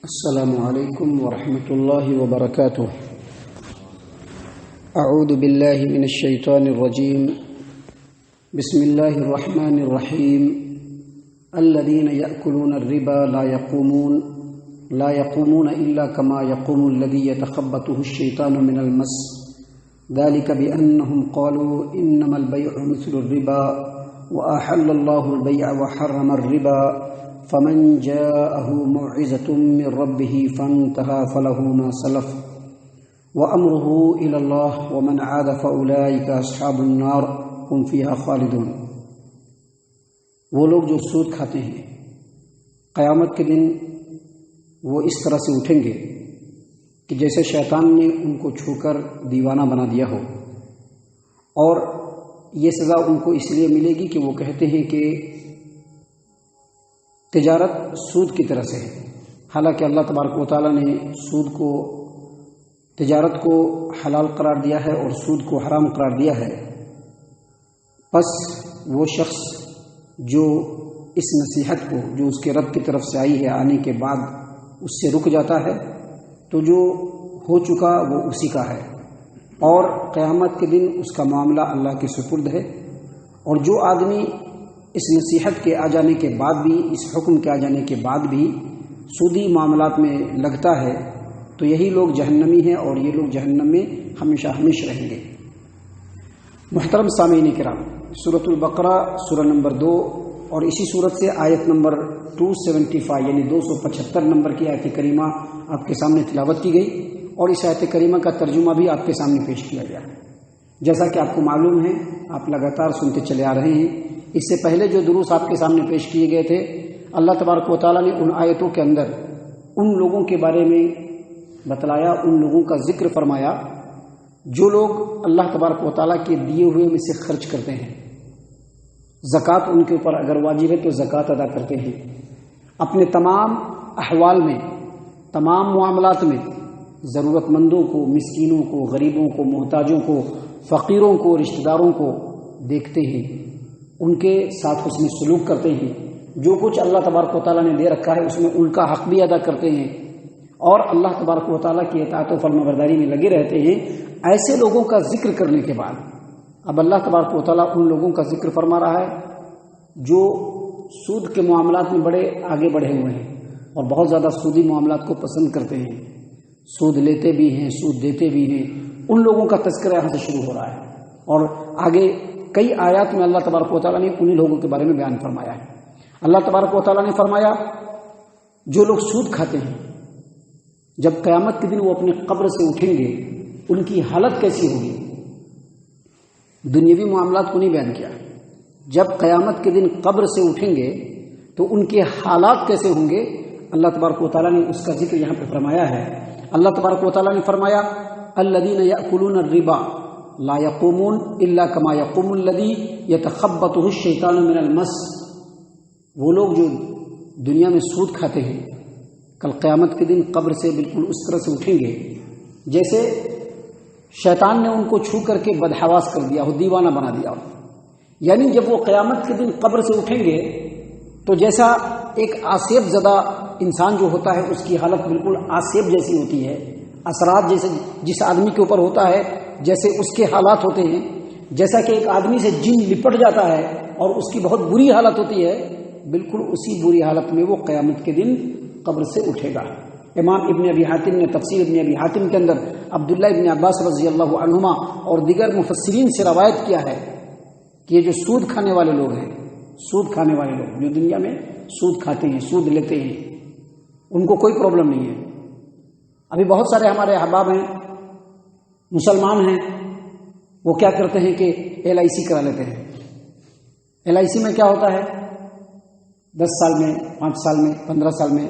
السلام علیکم ورحمۃ اللہ وبرکاتہ۔ اعوذ باللہ من الشیطان الرجیم، بسم اللہ الرحمن الرحیم۔ الذین یأکلون الربا لا یقومون الا کما یقوم الذی یتخبطہ الشیطان من المس، ذلک بأنہم قالوا انما البیع مثل الربا وأحل اللہ البیع وحرم الربا، فمن جاءه موعظة من ربه فانتهى فله ما سلف وأمره إلى الله ومن عاد فأولئك أصحاب النار هم فيها خالدون۔ وہ لوگ جو سود کھاتے ہیں قیامت کے دن وہ اس طرح سے اٹھیں گے کہ جیسے شیطان نے ان کو چھو کر دیوانہ بنا دیا ہو، اور یہ سزا ان کو اس لیے ملے گی کہ وہ کہتے ہیں کہ تجارت سود کی طرح سے ہے، حالانکہ اللہ تبارک و تعالیٰ نے سود کو، تجارت کو حلال قرار دیا ہے اور سود کو حرام قرار دیا ہے۔ پس وہ شخص جو اس نصیحت کو، جو اس کے رب کی طرف سے آئی ہے، آنے کے بعد اس سے رک جاتا ہے تو جو ہو چکا وہ اسی کا ہے، اور قیامت کے دن اس کا معاملہ اللہ کے سپرد ہے۔ اور جو آدمی اس نصیحت کے آ جانے کے بعد بھی، اس حکم کے آ جانے کے بعد بھی سودی معاملات میں لگتا ہے تو یہی لوگ جہنمی ہیں، اور یہ لوگ جہنم میں ہمیشہ ہمیشہ رہیں گے۔ محترم سامعین کرام، سورۃ البقرہ سورہ نمبر 2 اور اسی سورت سے آیت نمبر 275 یعنی 275 نمبر کی آیت کریمہ آپ کے سامنے تلاوت کی گئی، اور اس آیت کریمہ کا ترجمہ بھی آپ کے سامنے پیش کیا گیا۔ جیسا کہ آپ کو معلوم ہے، آپ لگاتار سنتے چلے آ رہے ہیں، اس سے پہلے جو دروس آپ کے سامنے پیش کیے گئے تھے، اللہ تبارک و تعالیٰ نے ان آیتوں کے اندر ان لوگوں کے بارے میں بتلایا، ان لوگوں کا ذکر فرمایا جو لوگ اللہ تبارک و تعالیٰ کے دیے ہوئے میں سے خرچ کرتے ہیں۔ زکوٰۃ ان کے اوپر اگر واجب ہے تو زکوٰۃ ادا کرتے ہیں، اپنے تمام احوال میں، تمام معاملات میں ضرورت مندوں کو، مسکینوں کو، غریبوں کو، محتاجوں کو، فقیروں کو، رشتہ داروں کو دیکھتے ہیں، ان کے ساتھ حسن سلوک کرتے ہیں، جو کچھ اللہ تبارک و تعالیٰ نے دے رکھا ہے اس میں ان کا حق بھی ادا کرتے ہیں، اور اللہ تبارک و تعالیٰ کی اطاعت و فرمانبرداری میں لگے رہتے ہیں۔ ایسے لوگوں کا ذکر کرنے کے بعد اب اللہ تبارک و تعالیٰ ان لوگوں کا ذکر فرما رہا ہے جو سود کے معاملات میں بڑے آگے بڑھے ہوئے ہیں اور بہت زیادہ سودی معاملات کو پسند کرتے ہیں، سود لیتے بھی ہیں، سود دیتے بھی ہیں۔ ان لوگوں کا تذکرہ یہاں سے شروع ہو رہا ہے، اور آگے کئی آیات میں اللہ تبارک و تعالیٰ نے انہی لوگوں کے بارے میں بیان فرمایا ہے۔ اللہ تبارک و تعالیٰ نے فرمایا جو لوگ سود کھاتے ہیں جب قیامت کے دن وہ اپنے قبر سے اٹھیں گے ان کی حالت کیسی ہوگی۔ دنیاوی معاملات کو نہیں بیان کیا، جب قیامت کے دن قبر سے اٹھیں گے تو ان کے حالات کیسے ہوں گے، اللہ تبارک و تعالیٰ نے اس کا ذکر یہاں پہ فرمایا ہے۔ اللہ تبارک و تعالیٰ نے فرمایا الذین یأکلون الربا لا یقومون الا کما یقوم الذی یتخبطہ الشیطان من المس۔ وہ لوگ جو دنیا میں سود کھاتے ہیں کل قیامت کے دن قبر سے بالکل اس طرح سے اٹھیں گے جیسے شیطان نے ان کو چھو کر کے بدحواس کر دیا ہو، دیوانہ بنا دیا ہو۔ یعنی جب وہ قیامت کے دن قبر سے اٹھیں گے تو جیسا ایک آسیب زدہ انسان جو ہوتا ہے اس کی حالت بالکل آسیب جیسی ہوتی ہے، اثرات جیسے جس آدمی کے اوپر ہوتا ہے جیسے اس کے حالات ہوتے ہیں، جیسا کہ ایک آدمی سے جن لپٹ جاتا ہے اور اس کی بہت بری حالت ہوتی ہے، بالکل اسی بری حالت میں وہ قیامت کے دن قبر سے اٹھے گا۔ امام ابن ابی حاتم نے تفسیر ابن ابی حاتم کے اندر عبداللہ ابن عباس رضی اللہ عنہما اور دیگر مفسرین سے روایت کیا ہے کہ یہ جو سود کھانے والے لوگ ہیں، سود کھانے والے لوگ جو دنیا میں سود کھاتے ہیں، سود لیتے ہیں، ان کو کوئی پرابلم نہیں ہے۔ ابھی بہت سارے ہمارے احباب ہیں، مسلمان ہیں، وہ کیا کرتے ہیں کہ LIC کرا لیتے ہیں۔ LIC میں کیا ہوتا ہے، 10 سال میں، 5 سال میں، 15 سال میں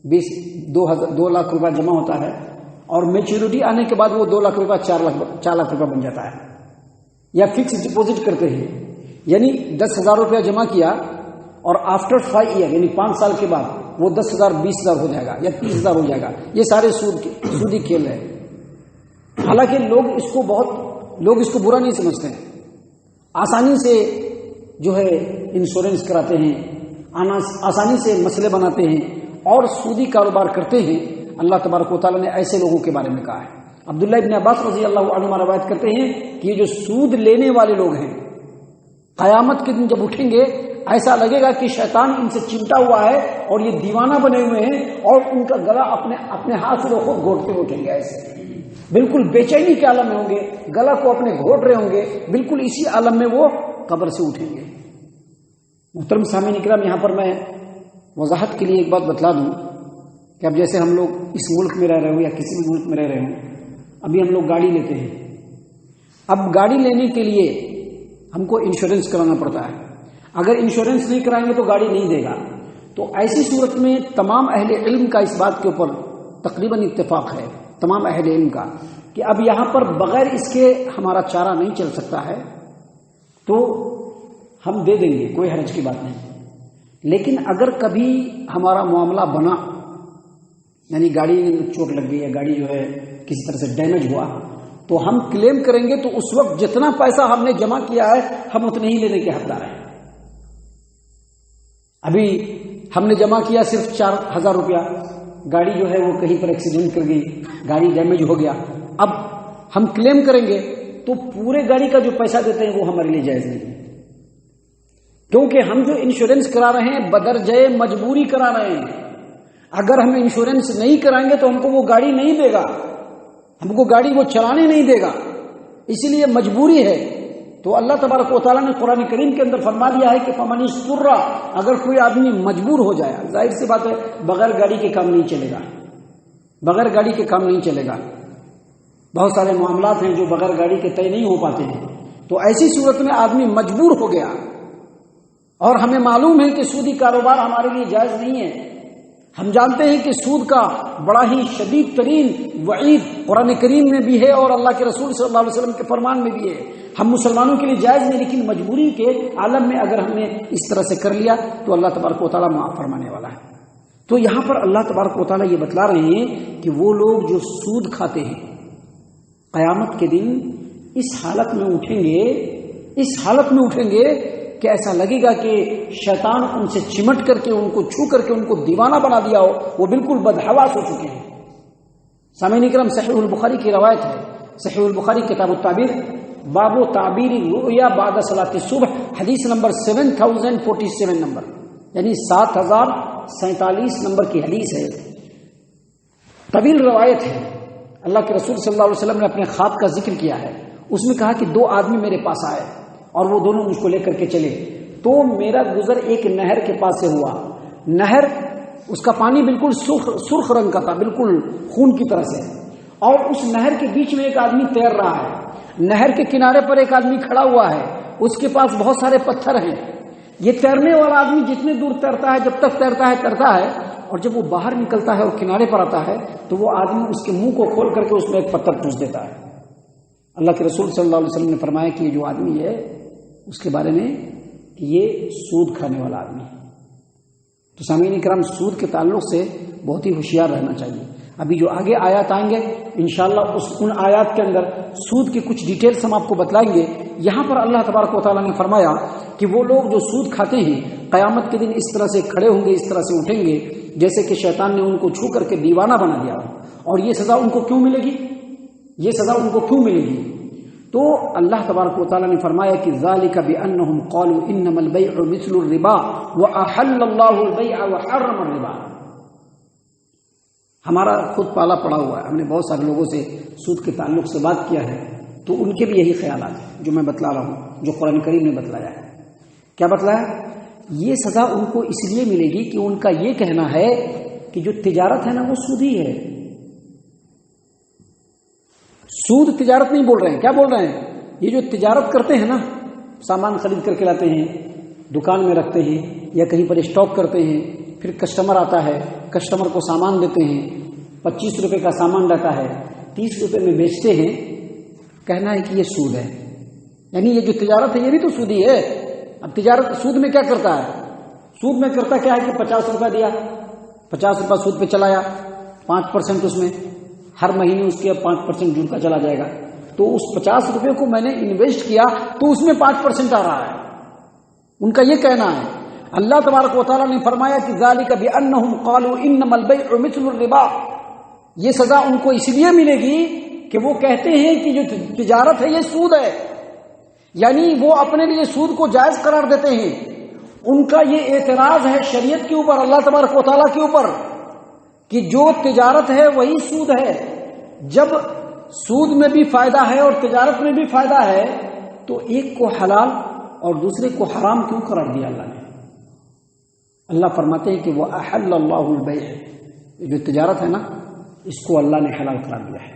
2 لاکھ روپیہ جمع ہوتا ہے، اور میچورٹی آنے کے بعد وہ 2 لاکھ روپیہ 4 لاکھ روپیہ بن جاتا ہے۔ یا فکس ڈپوزٹ کرتے ہیں، یعنی 10,000 روپیہ جمع کیا اور آفٹر 5 ایئر یعنی 5 سال کے بعد وہ 10,000 20,000 ہو جائے گا یا 30,000 ہو جائے گا۔ یہ سارے سودی کھیل ہے۔ حالانکہ لوگ اس کو برا نہیں سمجھتے ہیں، آسانی سے جو ہے انشورنس کراتے ہیں، آسانی سے مسئلے بناتے ہیں، اور سودی کاروبار کرتے ہیں، اللہ تبارک و تعالیٰ نے ایسے لوگوں کے بارے میں کہا ہے۔ عبداللہ ابن عباس رضی اللہ عنہ روایت کرتے ہیں کہ یہ جو سود لینے والے لوگ ہیں، قیامت کے دن جب اٹھیں گے ایسا لگے گا کہ شیطان ان سے چمٹا ہوا ہے اور یہ دیوانہ بنے ہوئے ہیں، اور ان کا گلا اپنے ہاتھ سے وہ خود گھونٹتے اٹھیں گے، ایسے بالکل بے چینی کے عالم میں ہوں گے، گلا کو اپنے گھونٹ رہے ہوں گے، بالکل اسی عالم میں وہ قبر سے اٹھیں گے۔ محترم سامعین اکرام، یہاں پر میں وضاحت کے لیے ایک بات بتلا دوں کہ اب جیسے ہم لوگ اس ملک میں رہ رہے ہوں یا کسی بھی ملک میں رہ رہے ہوں، ابھی ہم لوگ گاڑی لیتے ہیں، اب گاڑی لینے کے لیے ہم کو انشورنس کرانا پڑتا ہے، اگر انشورنس نہیں کرائیں گے تو گاڑی نہیں دے گا۔ تو ایسی صورت میں تمام اہل علم کا اس بات کے اوپر تقریباً اتفاق ہے، تمام اہل علم کا، کہ اب یہاں پر بغیر اس کے ہمارا چارہ نہیں چل سکتا ہے، تو ہم دے دیں گے، کوئی حرج کی بات نہیں۔ لیکن اگر کبھی ہمارا معاملہ بنا، یعنی گاڑی چوٹ لگ گئی یا گاڑی جو ہے کسی طرح سے ڈیمیج ہوا، تو ہم کلیم کریں گے تو اس وقت جتنا پیسہ ہم نے جمع کیا ہے ہم اتنے ہی لینے کے حقدار ہیں۔ ابھی ہم نے جمع کیا صرف 4,000 روپیہ، گاڑی جو ہے وہ کہیں پر ایکسیڈنٹ کر گئی، گاڑی ڈیمیج ہو گیا، اب ہم کلیم کریں گے تو پورے گاڑی کا جو پیسہ دیتے ہیں وہ ہمارے لیے جائز نہیں ہے، کیونکہ ہم جو انشورنس کرا رہے ہیں بدرجہ مجبوری کرا رہے ہیں۔ اگر ہم انشورنس نہیں کرائیں گے تو ہم کو وہ گاڑی نہیں دے گا، ہم کو گاڑی وہ چلانے نہیں دے گا، اسی لیے مجبوری ہے۔ تو اللہ تبارک و تعالیٰ نے قرآن کریم کے اندر فرما دیا ہے کہ فمن اضطر، اگر کوئی آدمی مجبور ہو جائے، ظاہر سی بات ہے بغیر گاڑی کے کام نہیں چلے گا، بغیر گاڑی کے کام نہیں چلے گا، بہت سارے معاملات ہیں جو بغیر گاڑی کے طے نہیں ہو پاتے ہیں۔ تو ایسی صورت میں آدمی مجبور ہو گیا، اور ہمیں معلوم ہے کہ سودی کاروبار ہمارے لیے جائز نہیں ہے، ہم جانتے ہیں کہ سود کا بڑا ہی شدید ترین وعید قرآن کریم میں بھی ہے اور اللہ کے رسول صلی اللہ علیہ وسلم کے فرمان میں بھی ہے۔ ہم مسلمانوں کے لیے جائز نہیں، لیکن مجبوری کے عالم میں اگر ہم نے اس طرح سے کر لیا تو اللہ تبارک و تعالیٰ معاف فرمانے والا ہے۔ تو یہاں پر اللہ تبارک و تعالیٰ یہ بتلا رہے ہیں کہ وہ لوگ جو سود کھاتے ہیں قیامت کے دن اس حالت میں اٹھیں گے کہ ایسا لگے گا کہ شیطان ان سے چمٹ کر کے، ان کو چھو کر کے ان کو دیوانہ بنا دیا ہو، وہ بالکل بدحواس ہو چکے ہیں۔ سامعین اکرام، صحیح البخاری کی روایت ہے، صحیح البخاری کتاب التعبیر، باب تعبیر الرؤیا بعد صلاۃ الصبح، حدیث نمبر 7047 نمبر، یعنی 7047 نمبر کی حدیث ہے، طویل روایت ہے۔ اللہ کے رسول صلی اللہ علیہ وسلم نے اپنے خواب کا ذکر کیا ہے، اس میں کہا کہ 2 آدمی میرے پاس آئے اور وہ دونوں مجھ کو لے کر کے چلے، تو میرا گزر ایک نہر کے پاس سے ہوا، نہر اس کا پانی بالکل سرخ رنگ کا تھا، بالکل خون کی طرح سے، اور اس نہر کے بیچ میں ایک آدمی تیر رہا ہے، نہر کے کنارے پر ایک آدمی کھڑا ہوا ہے، اس کے پاس بہت سارے پتھر ہیں۔ یہ تیرنے والا آدمی جتنے دور تیرتا ہے، جب تک تیرتا ہے، اور جب وہ باہر نکلتا ہے اور کنارے پر آتا ہے تو وہ آدمی اس کے منہ کو کھول کر کے اس میں ایک پتھر ٹھوس دیتا ہے۔ اللہ کے رسول صلی اللہ علیہ وسلم نے فرمایا کہ یہ جو آدمی ہے اس کے بارے میں کہ یہ سود کھانے والا آدمی ہے۔ تو سامعین کرام، سود کے تعلق سے بہت ہی ہوشیار رہنا چاہیے۔ ابھی جو آگے آیات آئیں گے انشاءاللہ ان آیات کے اندر سود کی کچھ ڈیٹیلز ہم آپ کو بتلائیں گے۔ یہاں پر اللہ تبارک و تعالیٰ نے فرمایا کہ وہ لوگ جو سود کھاتے ہیں قیامت کے دن اس طرح سے کھڑے ہوں گے، اس طرح سے اٹھیں گے جیسے کہ شیطان نے ان کو چھو کر کے دیوانہ بنا دیا۔ اور یہ سزا ان کو کیوں ملے گی؟ تو اللہ تبارک و تعالیٰ نے فرمایا کہ ذالک بأنہم قالوا انما البیع مثل الربا واحل اللہ البیع وحرم الربا۔ ہمارا خود پالا پڑا ہوا ہے، ہم نے بہت سارے لوگوں سے سود کے تعلق سے بات کیا ہے، تو ان کے بھی یہی خیالات ہیں جو میں بتلا رہا ہوں، جو قرآن کریم نے بتلایا ہے۔ کیا بتلایا؟ یہ سزا ان کو اس لیے ملے گی کہ ان کا یہ کہنا ہے کہ جو تجارت ہے نا وہ سود ہی ہے۔ سود تجارت نہیں بول رہے ہیں، کیا بول رہے ہیں؟ یہ جو تجارت کرتے ہیں نا، سامان خرید کر کے لاتے ہیں، دکان میں رکھتے ہیں یا کہیں پر اسٹاک کرتے ہیں، پھر کسٹمر آتا ہے، کسٹمر کو سامان دیتے ہیں، 25 روپے کا سامان رہتا ہے، 30 روپے میں بیچتے ہیں، کہنا ہے کہ یہ سود ہے۔ یعنی یہ جو تجارت ہے یہ بھی تو سودی ہے۔ اب تجارت سود میں کیا کرتا ہے؟ سود میں کرتا کیا ہے کہ 50 روپے دیا، 50 روپے سود پہ چلایا، 5% اس میں ہر مہینے اس کے 5% جڑتا چلا جائے گا، تو اس 50 روپے کو میں نے انویسٹ کیا تو اس میں 5% آ رہا ہے، ان کا یہ کہنا ہے۔ اللہ تبارک و تعالیٰ نے فرمایا کہ ذالک بانہم قالوا انما البیع مثل الربا، یہ سزا ان کو اس لیے ملے گی کہ وہ کہتے ہیں کہ جو تجارت ہے یہ سود ہے، یعنی وہ اپنے لیے سود کو جائز قرار دیتے ہیں۔ ان کا یہ اعتراض ہے شریعت کے اوپر، اللہ تبارک و تعالیٰ کے اوپر، کہ جو تجارت ہے وہی سود ہے۔ جب سود میں بھی فائدہ ہے اور تجارت میں بھی فائدہ ہے تو ایک کو حلال اور دوسرے کو حرام کیوں قرار دیا اللہ نے؟ اللہ فرماتے ہیں کہ وہ احل اللہ البیع، جو تجارت ہے نا اس کو اللہ نے حلال قرار دیا ہے،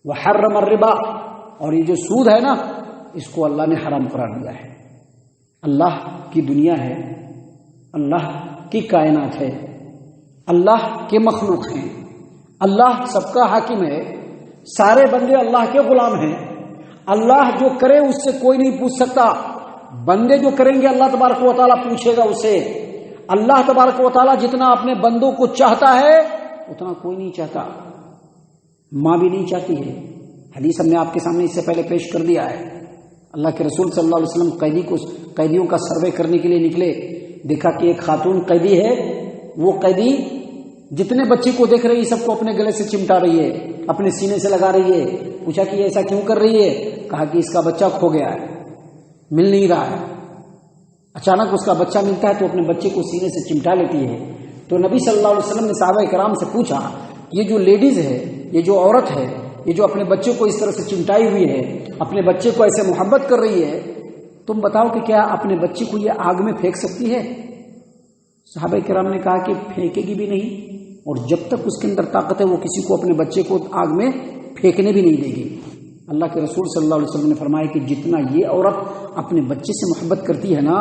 وحرم الربا، اور یہ جو سود ہے نا اس کو اللہ نے حرام قرار دیا ہے۔ اللہ کی دنیا ہے، اللہ کی کائنات ہے، اللہ کے مخلوق ہیں، اللہ سب کا حاکم ہے، سارے بندے اللہ کے غلام ہیں۔ اللہ جو کرے اس سے کوئی نہیں پوچھ سکتا، بندے جو کریں گے اللہ تبارک و تعالیٰ پوچھے گا اسے۔ اللہ تبارک و تعالیٰ جتنا اپنے بندوں کو چاہتا ہے اتنا کوئی نہیں چاہتا، ماں بھی نہیں چاہتی ہے۔ حدیث ہم نے آپ کے سامنے اس سے پہلے پیش کر دیا ہے، اللہ کے رسول صلی اللہ علیہ وسلم قیدیوں کا سروے کرنے کے لیے نکلے، دیکھا کہ ایک خاتون قیدی ہے، وہ قیدی جتنے بچے کو دیکھ رہی ہے سب کو اپنے گلے سے چمٹا رہی ہے، اپنے سینے سے لگا رہی ہے۔ پوچھا کہ ایسا کیوں کر رہی ہے؟ کہا کہ اس کا بچہ کھو گیا ہے، مل نہیں رہا ہے۔ اچانک اس کا بچہ ملتا ہے تو اپنے بچے کو سینے سے چمٹا لیتی ہے۔ تو نبی صلی اللہ علیہ وسلم نے صحابہ کرام سے پوچھا، یہ جو لیڈیز ہے، یہ جو عورت ہے، یہ جو اپنے بچے کو اس طرح سے چمٹائی ہوئی ہے، اپنے بچے کو ایسے محبت کر رہی ہے، تم بتاؤ کہ کیا اپنے بچے کو یہ آگ میں پھینک سکتی ہے؟ صحابہ کرام نے کہا کہ پھینکے گی بھی نہیں، اور جب تک اس کے اندر طاقت ہے وہ کسی کو اپنے بچے کو آگ میں پھینکنے بھی نہیں دے گی۔ اللہ کے رسول صلی اللہ علیہ وسلم نے فرمایا کہ جتنا یہ عورت اپنے بچے سے محبت کرتی ہے نا،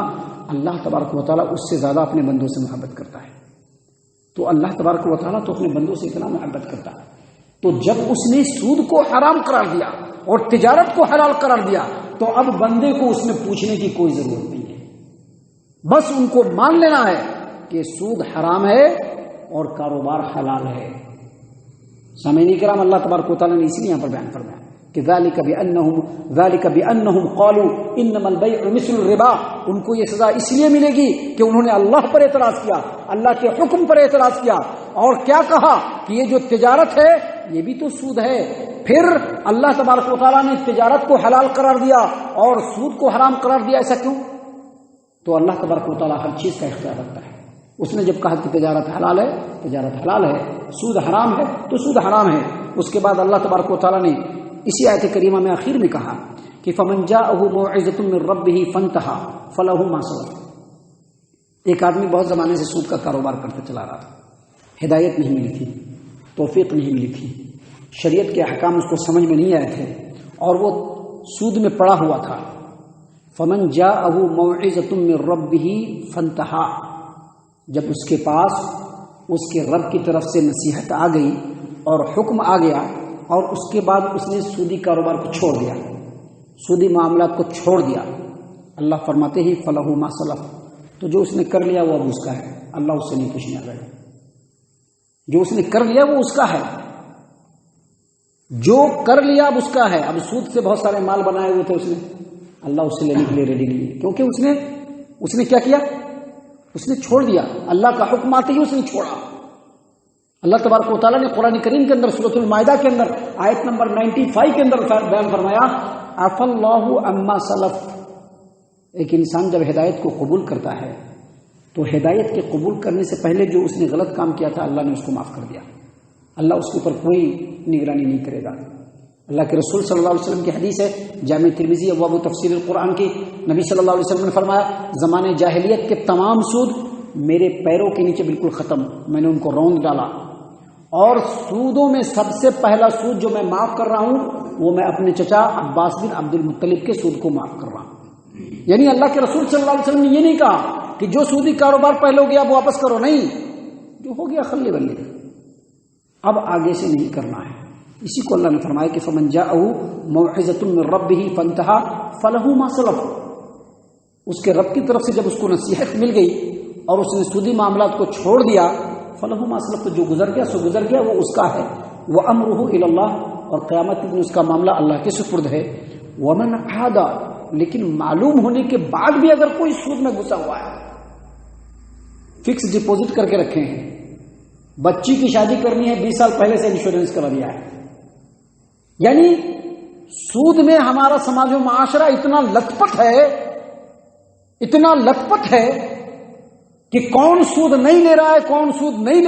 اللہ تبارک و تعالیٰ اس سے زیادہ اپنے بندوں سے محبت کرتا ہے۔ تو اللہ تبارک و تعالیٰ تو اپنے بندوں سے اتنا محبت کرتا ہے، تو جب اس نے سود کو حرام قرار دیا اور تجارت کو حلال قرار دیا تو اب بندے کو اس میں پوچھنے کی کوئی ضرورت نہیں ہے، بس ان کو مان لینا ہے کہ سود حرام ہے اور کاروبار حلال ہے۔ سامعین کرام، اللہ تبارک و تعالیٰ نے اسی لیے یہاں پر بیان فرمایا کہ ذالک بانہم قالوا انما البیع مثل الربا، ان کو یہ سزا اس لیے ملے گی کہ انہوں نے اللہ پر اعتراض کیا، اللہ کے حکم پر اعتراض کیا، اور کیا کہا کہ یہ جو تجارت ہے یہ بھی تو سود ہے۔ پھر اللہ تبارک و تعالیٰ نے تجارت کو حلال قرار دیا اور سود کو حرام قرار دیا، ایسا کیوں؟ تو اللہ تبارک و تعالیٰ ہر چیز کا اختیار رکھتا ہے۔ اس نے جب کہا کہ تجارت حلال ہے، تجارت حلال ہے، سود حرام ہے تو سود حرام ہے۔ اس کے بعد اللہ تبارک و تعالیٰ نے اسی آیت کریمہ میں آخر میں کہا کہ فمن جاءہ موعظۃ من ربہ فانتہی فلہ ما سلف۔ ایک آدمی بہت زمانے سے سود کا کاروبار کرتے چلا رہا تھا، ہدایت نہیں ملی تھی، توفیق نہیں ملی تھی، شریعت کے احکام اس کو سمجھ میں نہیں آئے تھے اور وہ سود میں پڑا ہوا تھا۔ فمن جاءہ موعظۃ من ربہ فانتہی، جب اس کے پاس اس کے رب کی طرف سے نصیحت آ گئی اور حکم آ گیا اور اس کے بعد اس نے سودی کاروبار کو چھوڑ دیا، سودی معاملات کو چھوڑ دیا، اللہ فرماتے ہی فلہ ما سلف، تو جو اس نے کر لیا وہ اب اس کا ہے، اللہ اس سے نہیں پوچھنے والا۔ جو اس نے کر لیا وہ اس کا ہے، جو کر لیا اب اس کا ہے۔ اب سود سے بہت سارے مال بنائے ہوئے تھے اس نے، اللہ اس سے لینے کے لیے ریڈی نہیں ہے، کیونکہ اس نے کیا کیا؟ اس نے چھوڑ دیا، اللہ کا حکم آتے ہی اس نے چھوڑا۔ اللہ تبارک و تعالیٰ نے قرآن کریم کے اندر سورۃ المائدہ کے اندر آیت نمبر 95 کے اندر بیان فرمایا عفا اللہ عما سلف۔ ایک انسان جب ہدایت کو قبول کرتا ہے تو ہدایت کے قبول کرنے سے پہلے جو اس نے غلط کام کیا تھا اللہ نے اس کو معاف کر دیا، اللہ اس کے اوپر کوئی نگرانی نہیں کرے گا۔ اللہ کے رسول صلی اللہ علیہ وسلم کی حدیث ہے، جامع ترمذی ابواب تفسیر القرآن کی، نبی صلی اللہ علیہ وسلم نے فرمایا زمانے جاہلیت کے تمام سود میرے پیروں کے نیچے بالکل ختم، میں نے ان کو روند ڈالا، اور سودوں میں سب سے پہلا سود جو میں معاف کر رہا ہوں وہ میں اپنے چچا عباس بن عبد المطلب کے سود کو معاف کر رہا ہوں۔ یعنی اللہ کے رسول صلی اللہ علیہ وسلم نے یہ نہیں کہا کہ جو سودی کاروبار پہلے ہو گیا اب واپس کرو، نہیں، جو ہو گیا خلی بلی، اب آگے سے نہیں کرنا ہے۔ اسی کو اللہ نے فرمایا کہ فمن جاءہ موعظۃ من ربہ فانتہی فلہ ما سلف، اس کے رب کی طرف سے جب اس کو نصیحت مل گئی اور اس نے سودی معاملات کو چھوڑ دیا، فلہ ما سلف، تو جو گزر گیا سو گزر گیا، وہ اس کا ہے، وامرہ الی اللہ، اور قیامت میں اس کا معاملہ اللہ کے سپرد ہے۔ ومن عاد، لیکن معلوم ہونے کے بعد بھی اگر کوئی سود میں گھسا ہوا ہے، فکس ڈپوزٹ کر کے رکھے ہیں. بچی کی شادی کرنی ہے 20 سال پہلے سے انشورنس کرا دیا ہے. یعنی سود میں ہمارا سماج و معاشرہ اتنا لت پت ہے کہ کون سود نہیں لے رہا ہے، کون سود نہیں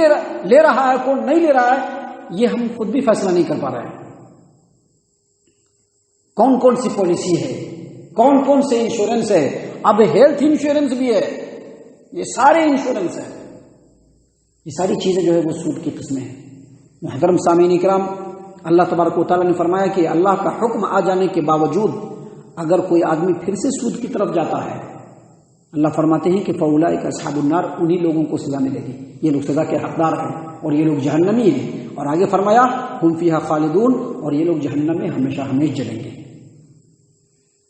لے رہا ہے، کون نہیں لے رہا ہے، یہ ہم خود بھی فیصلہ نہیں کر پا رہے ہیں. کون کون سی پالیسی ہے، کون کون سے انشورنس ہے، اب ہیلتھ انشورنس بھی ہے، یہ سارے انشورنس ہیں. یہ ساری چیزیں جو ہے وہ سود کی قسمیں ہیں. محترم سامعین کرام، اللہ تبارک و تعالیٰ نے فرمایا کہ اللہ کا حکم آ جانے کے باوجود اگر کوئی آدمی پھر سے سود کی طرف جاتا ہے، اللہ فرماتے ہیں کہ فَأُولَٰئِكَ أَصْحَابُ النَّارِ، انہی لوگوں کو سزا ملے گی. یہ لوگ سزا کے حقدار ہیں اور یہ لوگ جہنمی ہیں. اور آگے فرمایا هُمْ فِيهَا خَالِدُونَ، اور یہ لوگ جہنم میں ہمیشہ ہمیشہ جلیں گے.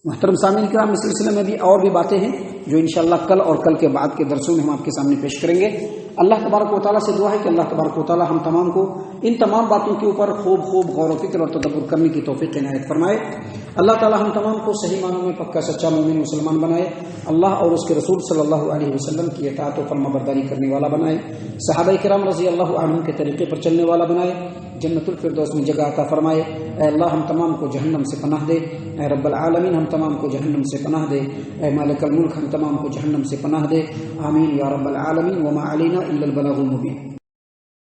محترم سامعین کرام، اس سلسلے میں بھی اور بھی باتیں ہیں جو انشاءاللہ کل اور کل کے بعد کے درسوں میں ہم آپ کے سامنے پیش کریں گے. اللہ تبارک و تعالیٰ سے دعا ہے کہ اللہ تبارک و تعالیٰ ہم تمام کو ان تمام باتوں کے اوپر خوب غور و فکر اور تدبر کرنے کی توفیق عنایت فرمائے. اللہ تعالیٰ ہم تمام کو صحیح معنوں میں پکا سچا مومن مسلمان بنائے. اللہ اور اس کے رسول صلی اللہ علیہ وسلم کی اطاعت و فرما برداری کرنے والا بنائے. صحابہ کرام رضی اللہ عنہم کے طریقے پر چلنے والا بنائے. جنت الفردوس میں جگہ عطا فرمائے. اے اللہ ہم تمام کو جہنم سے پناہ دے. اے رب العالمین ہم تمام کو جہنم سے پناہ دے. اے مالک الملک ہم تمام کو جہنم سے پناہ دے. آمین یا رب العالمین. وما علینا الا البلاغ المبین.